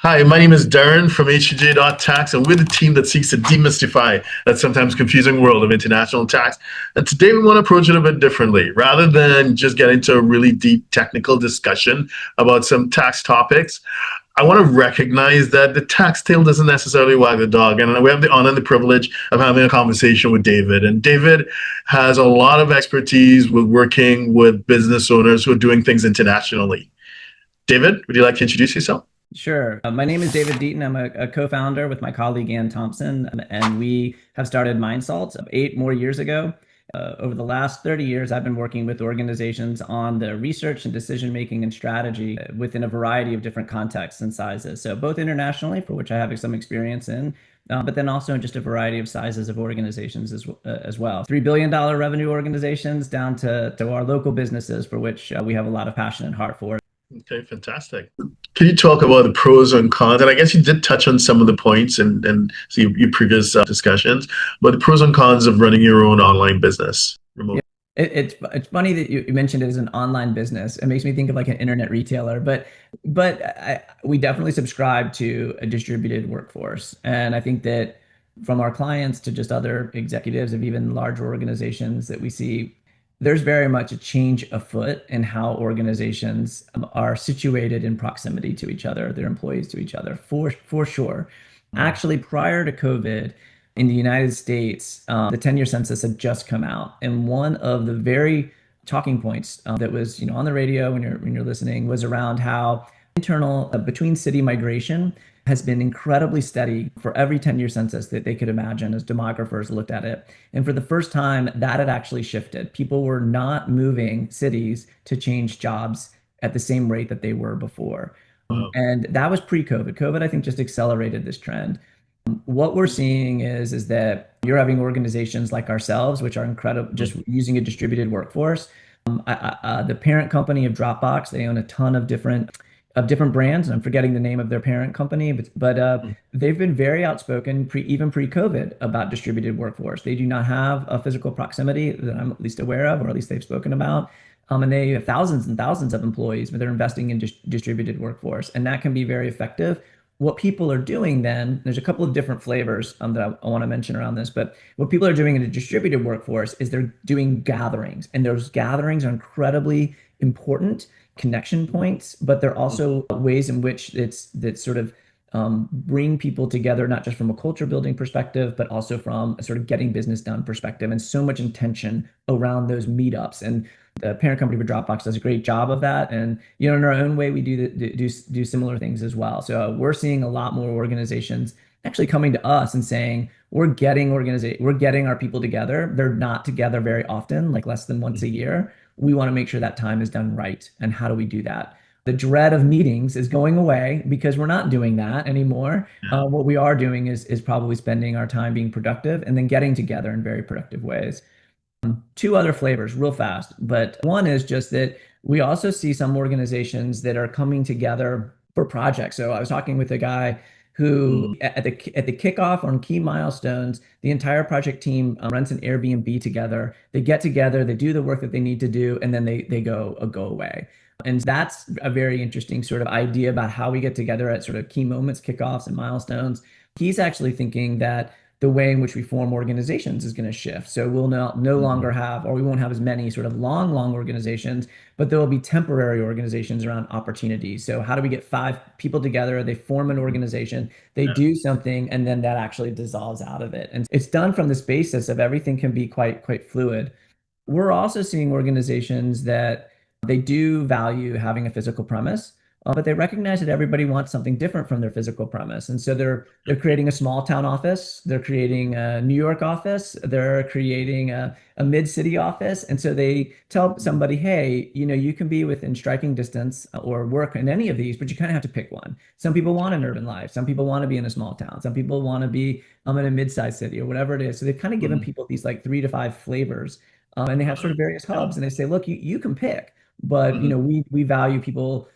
Hi, my name is Darren from HJ Tax, and we're the team that seeks to demystify that sometimes confusing world of international tax. And today we want to approach it a bit differently. Rather than just get into a really deep technical discussion about some tax topics, I want to recognize that the tax tail doesn't necessarily wag the dog. And we have the honor and the privilege of having a conversation with David. And David has a lot of expertise with working with business owners who are doing things internationally. David, would you like to introduce yourself? Sure. My name is David Deaton. I'm a co-founder with my colleague Ann Thompson, and we have started MindSalt 8 more years ago. Over the last 30 years, I've been working with organizations on the research and decision making and strategy within a variety of different contexts and sizes. So both internationally, for which I have some experience in, but then also in just a variety of sizes of organizations as well. $3 billion revenue organizations down to our local businesses, for which we have a lot of passion and heart for. Okay, fantastic. Can you talk about the pros and cons? And I guess you did touch on some of the points and so your previous discussions, but the pros and cons of running your own online business remote. It's funny that you mentioned it as an online business. It makes me think of like an internet retailer, but we definitely subscribe to a distributed workforce, and I think that from our clients to just other executives of even larger organizations that we see, there's very much a change afoot in how organizations are situated in proximity to each other, their employees to each other, for sure. Actually, prior to COVID, in the United States, the 10-year census had just come out, and one of the very talking points that was, on the radio when you're listening was around how internal between city migration has been incredibly steady for every 10-year census that they could imagine as demographers looked at it. And for the first time, that had actually shifted. People were not moving cities to change jobs at the same rate that they were before. And that was pre-COVID. COVID, I think, just accelerated this trend. What we're seeing is that you're having organizations like ourselves, which are incredible, just using a distributed workforce. The parent company of Dropbox, they own a ton of different brands, and I'm forgetting the name of their parent company, but they've been very outspoken even pre-COVID about distributed workforce. They do not have a physical proximity that I'm at least aware of, or at least they've spoken about. And they have thousands and thousands of employees, but they're investing in distributed workforce, and that can be very effective. What people are doing then, there's a couple of different flavors that I want to mention around this, but what people are doing in a distributed workforce is they're doing gatherings, and those gatherings are incredibly important connection points, but they're also ways in which it's that sort of bring people together, not just from a culture building perspective, but also from a sort of getting business done perspective, and so much intention around those meetups. And the parent company for Dropbox does a great job of that. And in our own way, we do similar things as well. So we're seeing a lot more organizations actually coming to us and saying we're getting our people together. They're not together very often, like less than once a year. We want to make sure that time is done right. And how do we do that? The dread of meetings is going away because we're not doing that anymore. What we are doing is probably spending our time being productive and then getting together in very productive ways. Two other flavors real fast, but one is just that we also see some organizations that are coming together for projects. So I was talking with a guy who at the kickoff on key milestones, the entire project team rents an Airbnb together. They get together, they do the work that they need to do, and then they go away. And that's a very interesting sort of idea about how we get together at sort of key moments, kickoffs, and milestones. He's actually thinking that the way in which we form organizations is going to shift. So we'll no longer have, or we won't have as many sort of long organizations, but there will be temporary organizations around opportunities. So how do we get five people together? They form an organization, they do something, and then that actually dissolves out of it. And it's done from this basis of everything can be quite fluid. We're also seeing organizations that they do value having a physical premise, but they recognize that everybody wants something different from their physical premise. And so they're creating a small town office, they're creating a New York office, they're creating a mid-city office. And so they tell somebody, hey, you can be within striking distance or work in any of these, but you kind of have to pick one. Some people want an urban life, some people want to be in a small town, some people want to be in a mid-sized city or whatever it is. So they've kind of given people these like 3 to 5 flavors. And they have sort of various hubs, and they say, look, you can pick, but we value people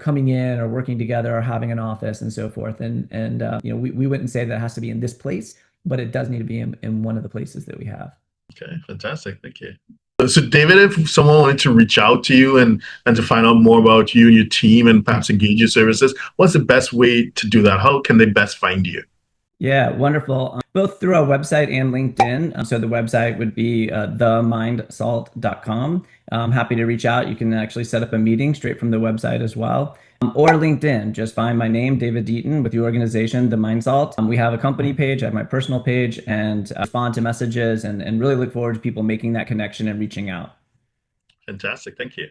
coming in or working together or having an office and so forth. And we wouldn't say that it has to be in this place, but it does need to be in one of the places that we have. Okay, fantastic. Thank you. So, David, if someone wanted to reach out to you and to find out more about you and your team and perhaps engage your services, what's the best way to do that? How can they best find you? Yeah, wonderful. Both through our website and LinkedIn. So the website would be themindsalt.com. I'm happy to reach out. You can actually set up a meeting straight from the website as well. Or LinkedIn, just find my name, David Deaton, with the organization, The Mind Salt. We have a company page, I have my personal page, and respond to messages and really look forward to people making that connection and reaching out. Fantastic. Thank you.